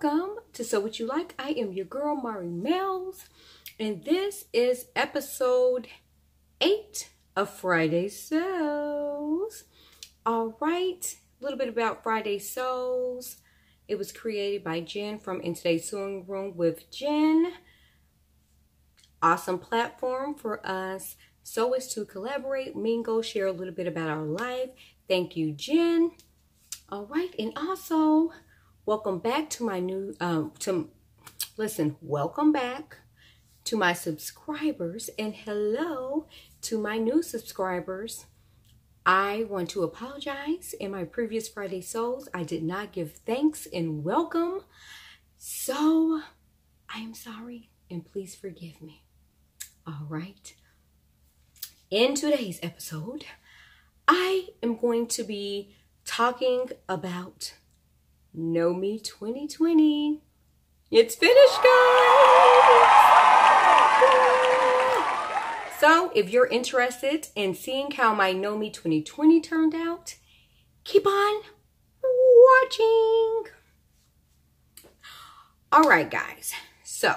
Welcome to Sew What You Like. I am your girl, Mari Mells, and this is episode 8 of Friday Sews. All right, a little bit about Friday Sews. It was created by Jen from In Today's Sewing Room with Jen. Awesome platform for us sewists to collaborate, mingle, share a little bit about our life. Thank you, Jen. All right, and also welcome back to my new welcome back to my subscribers, and hello to my new subscribers. I want to apologize. In my previous Friday Sews, I did not give thanks and welcome, so I am sorry and please forgive me. All right, in today's episode I am going to be talking about KNOWME2020. It's finished, guys! So if you're interested in seeing how my KNOWME2020 turned out, keep on watching. All right, guys. So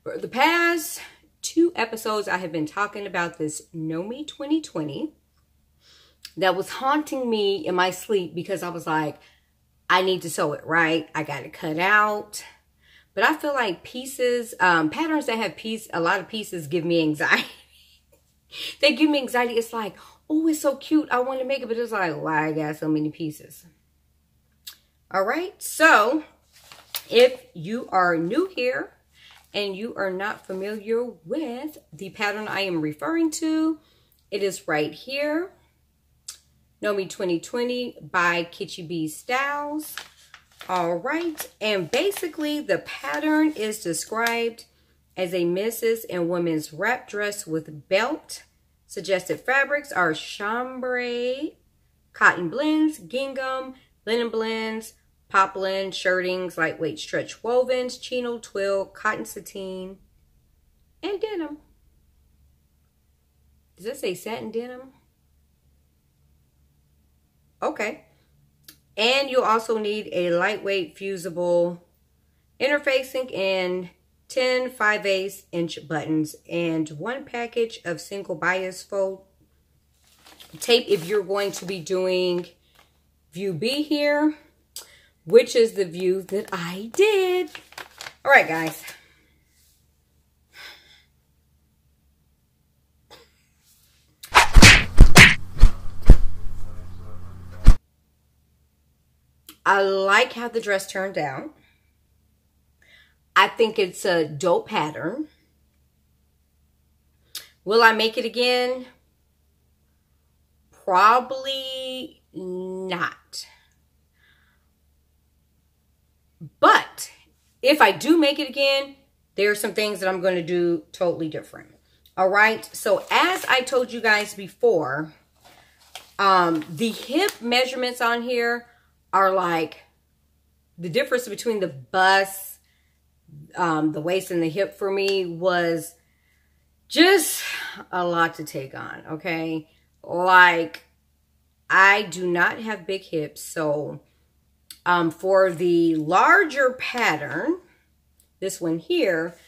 for the past 2 episodes, I have been talking about this KNOWME2020 that was haunting me in my sleep because I was like, I need to sew it, right? I got it cut out. But I feel like pieces, patterns that have a lot of pieces give me anxiety. They give me anxiety. It's like, oh, it's so cute. I want to make it, but it's like, why I got so many pieces? All right. So if you are new here and you are not familiar with the pattern I am referring to, it is right here. KNOWME2020 by Kitschy B Styles. All right, and basically the pattern is described as a misses and women's wrap dress with belt. Suggested fabrics are chambray, cotton blends, gingham, linen blends, poplin, shirtings, lightweight stretch wovens, chino, twill, cotton sateen, and denim. Does that say satin denim? Okay. And you'll also need a lightweight fusible interfacing and 10 5/8 inch buttons and 1 package of single bias fold tape if you're going to be doing view B here, which is the view that I did. All right, guys. I like how the dress turned out. I think it's a dope pattern. Will I make it again? Probably not. But if I do make it again, there are some things that I'm going to do totally different. All right. So as I told you guys before, the hip measurements on here are like the difference between the bust, the waist and the hip for me was just a lot to take on, okay? Like, I do not have big hips, so for the larger pattern, this one here,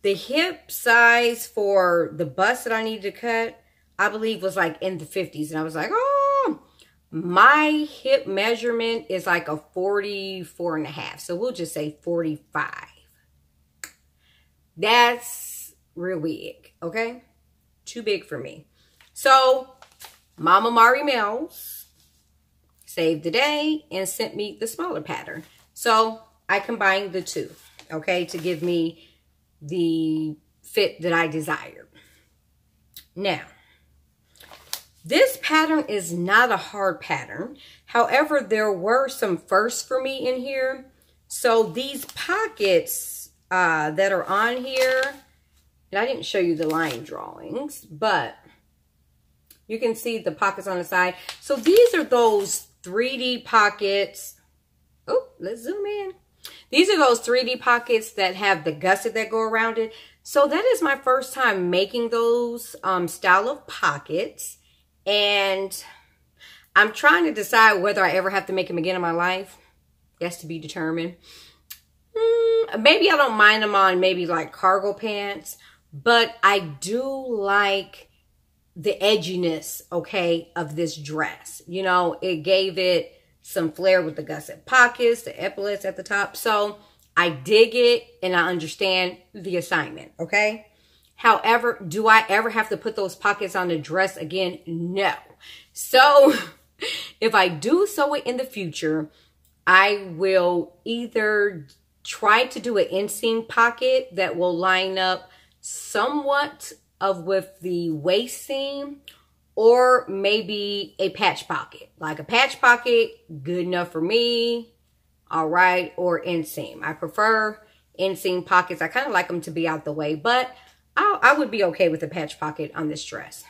the hip size for the bust that I needed to cut, I believe was like in the 50s, and I was like, oh, my hip measurement is like a 44.5. So we'll just say 45. That's real big, okay? Too big for me. So Mama Mari Mells saved the day and sent me the smaller pattern. So I combined the two, okay, to give me the fit that I desired. Now, this pattern is not a hard pattern. However, there were some firsts for me in here. So these pockets that are on here, and I didn't show you the line drawings, but you can see the pockets on the side. So these are those 3D pockets. Oh, let's zoom in. These are those 3D pockets that have the gusset that go around it. So that is my first time making those style of pockets. And I'm trying to decide whether I ever have to make them again in my life. That's to be determined. maybe I don't mind them on maybe like cargo pants, but I do like the edginess, okay, of this dress. You know, it gave it some flair with the gusset pockets, the epaulets at the top. So I dig it and I understand the assignment, okay? However, do I ever have to put those pockets on the dress again? No. So if I do sew it in the future, I will either try to do an inseam pocket that will line up somewhat of with the waist seam, or maybe a patch pocket. Like a patch pocket, good enough for me, all right, or inseam. I prefer inseam pockets. I kind of like them to be out the way, but I would be okay with a patch pocket on this dress.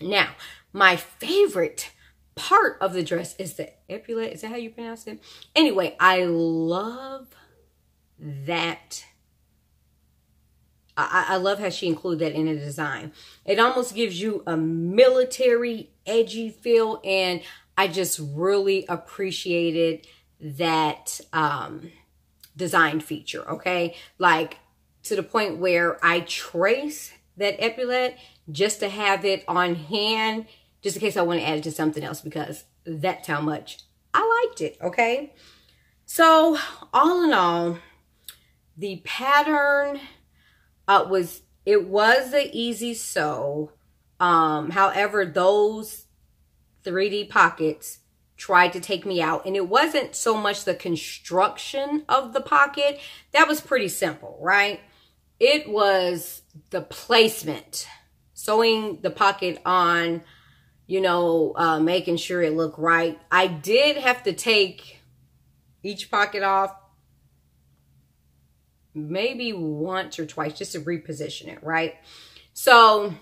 Now, my favorite part of the dress is the epaulette. Is that how you pronounce it? Anyway, I love that. I love how she included that in the design. It almost gives you a military, edgy feel, and I just really appreciated that design feature, okay? Like, to the point where I trace that epaulette just to have it on hand, just in case I want to add it to something else, because that's how much I liked it, okay? So, all in all, the pattern was an easy sew. However, those 3D pockets tried to take me out, and it wasn't so much the construction of the pocket. That was pretty simple, right? It was the placement, sewing the pocket on, you know, making sure it looked right. I did have to take each pocket off maybe once or twice just to reposition it, right? So,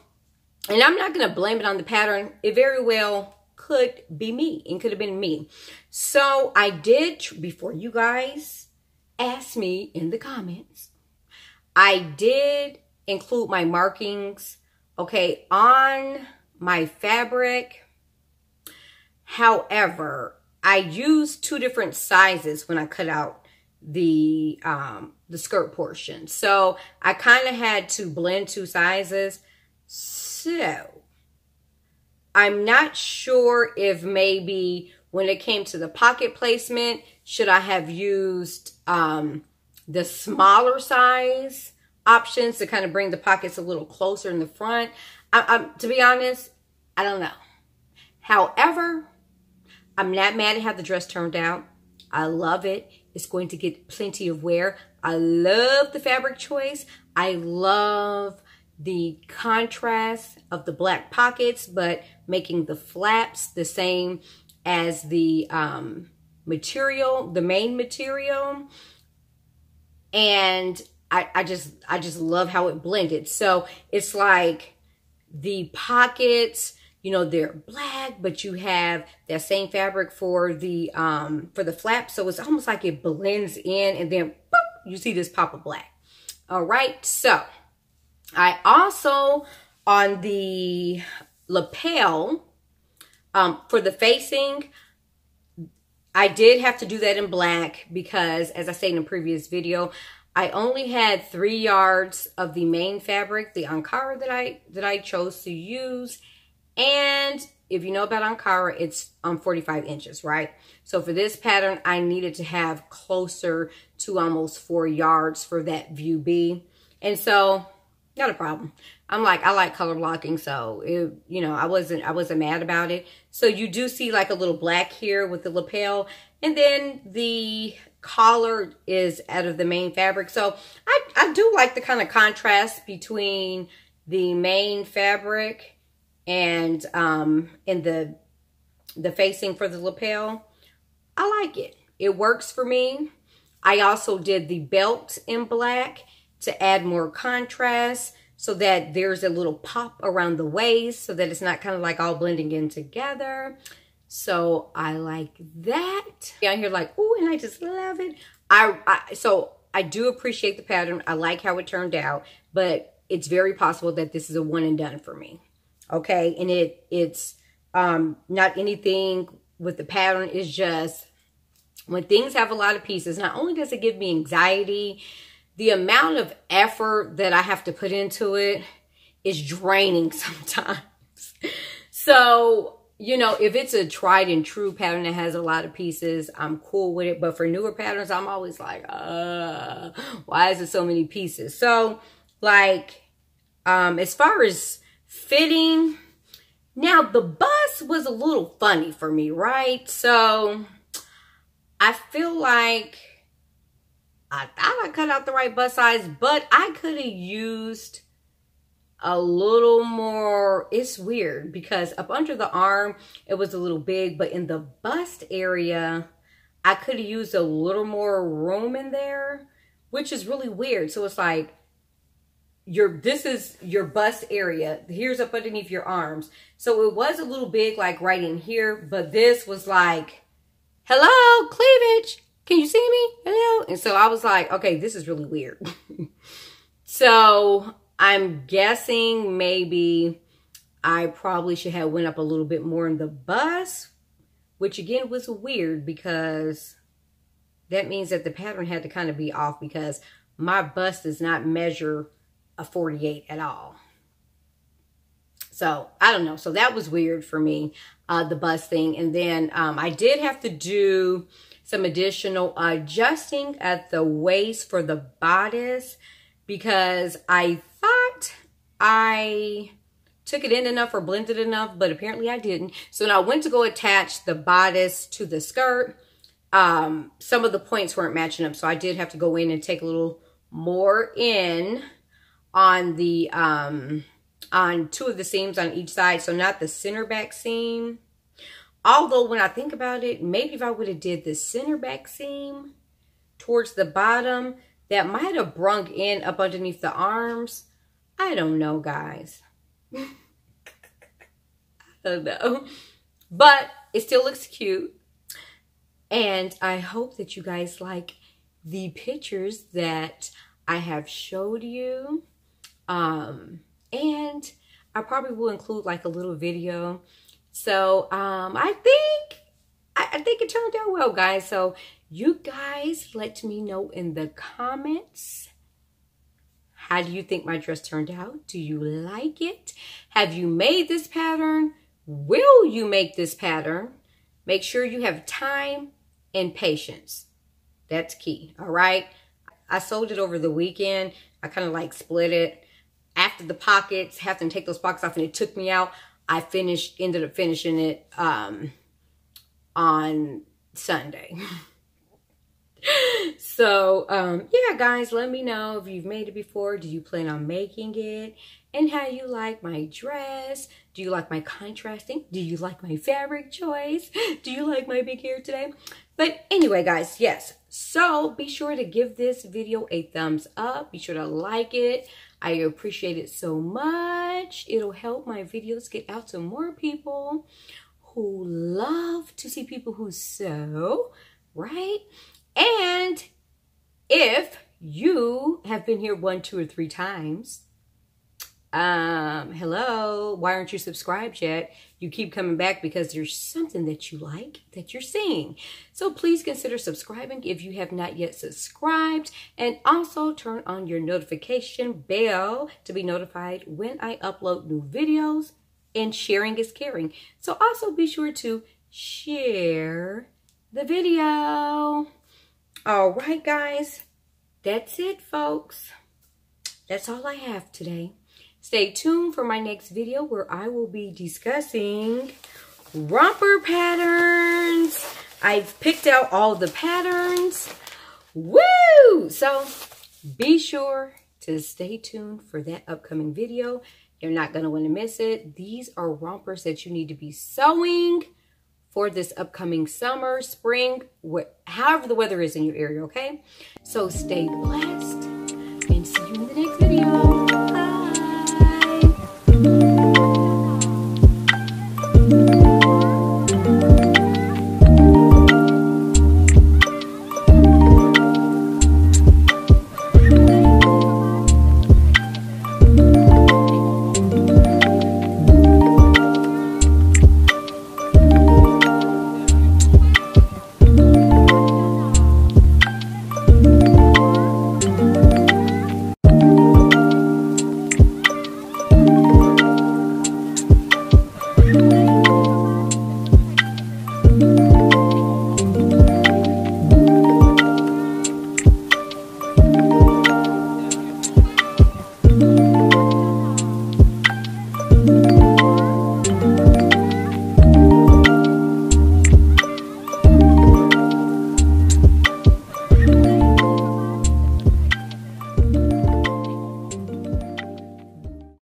and I'm not going to blame it on the pattern. It very well could be me. It could have been me. So I did, before you guys ask me in the comments, I did include my markings, okay, on my fabric. However, I used 2 different sizes when I cut out the skirt portion. So I kind of had to blend 2 sizes. So I'm not sure if maybe when it came to the pocket placement, should I have used the smaller size options to kind of bring the pockets a little closer in the front. To be honest, I don't know. However, I'm not mad at how the dress turned out. I love it. It's going to get plenty of wear. I love the fabric choice. I love the contrast of the black pockets, but making the flaps the same as the material, the main material. And I just love how it blended. So it's like the pockets, you know, they're black, but you have that same fabric for the flap. So it's almost like it blends in, and then boop, you see this pop of black. All right. So I also, on the lapel, for the facing, I did have to do that in black because, as I said in a previous video, I only had 3 yards of the main fabric, the ANKARA that I chose to use. And if you know about ANKARA, it's 45 inches, right? So for this pattern, I needed to have closer to almost 4 yards for that view B. And so, not a problem. I like color blocking, so it, you know, I wasn't mad about it. So you do see like a little black here with the lapel, and then the collar is out of the main fabric. So I do like the kind of contrast between the main fabric and in the facing for the lapel. I like it. It works for me. I also did the belt in black to add more contrast, so that there's a little pop around the waist, so that it's not kind of like all blending in together. So I like that. Down here like, ooh, and I just love it. So I do appreciate the pattern. I like how it turned out, but it's very possible that this is a one and done for me. Okay, and it's not anything with the pattern. It's just when things have a lot of pieces, not only does it give me anxiety, the amount of effort that I have to put into it is draining sometimes. So, you know, if it's a tried and true pattern that has a lot of pieces, I'm cool with it. But for newer patterns, I'm always like, why is it so many pieces? So, like, as far as fitting, now the bust was a little funny for me, right? So, I feel like I thought I cut out the right bust size, but I could have used a little more. It's weird because up under the arm, it was a little big, but in the bust area, I could have used a little more room in there, which is really weird. So it's like, this is your bust area. Here's up underneath your arms. So it was a little big, like right in here, but this was like, hello, cleavage. Can you see me? Hello. And so I was like, okay, this is really weird. So I'm guessing maybe I probably should have went up a little bit more in the bust, which again was weird because that means that the pattern had to kind of be off because my bust does not measure a 48 at all. So I don't know. So that was weird for me, the bust thing. And then I did have to do some additional adjusting at the waist for the bodice because I thought I took it in enough or blended enough, but apparently I didn't. So when I went to go attach the bodice to the skirt, some of the points weren't matching up. So I did have to go in and take a little more in on the on two of the seams on each side. So not the center back seam. Although when I think about it, maybe if I would have did the center back seam towards the bottom, that might have brung in up underneath the arms. I don't know, guys. I don't know. But it still looks cute. And I hope that you guys like the pictures that I have showed you. And I probably will include like a little video. So I think it turned out well, guys. So you guys let me know in the comments, how do you think my dress turned out? Do you like it? Have you made this pattern? Will you make this pattern? Make sure you have time and patience. That's key, all right? I sold it over the weekend. I kind of like split it. After the pockets, having to take those pockets off and it took me out, I ended up finishing it on Sunday. So, yeah, guys, let me know if you've made it before. Do you plan on making it? And how you like my dress? Do you like my contrasting? Do you like my fabric choice? Do you like my big hair today? But anyway, guys, yes. So be sure to give this video a thumbs up. Be sure to like it. I appreciate it so much. It'll help my videos get out to more people who love to see people who sew, right? And if you have been here 1, 2, or 3 times, hello, why aren't you subscribed yet? You keep coming back because there's something that you like that you're seeing. So please consider subscribing if you have not yet subscribed, and also turn on your notification bell to be notified when I upload new videos. And sharing is caring. So also be sure to share the video. All right, guys, that's it, folks. That's all I have today. Stay tuned for my next video where I will be discussing romper patterns. I've picked out all the patterns. Woo! So be sure to stay tuned for that upcoming video. You're not going to want to miss it. These are rompers that you need to be sewing for this upcoming summer, spring, however the weather is in your area, okay? So stay blessed and see you in the next video.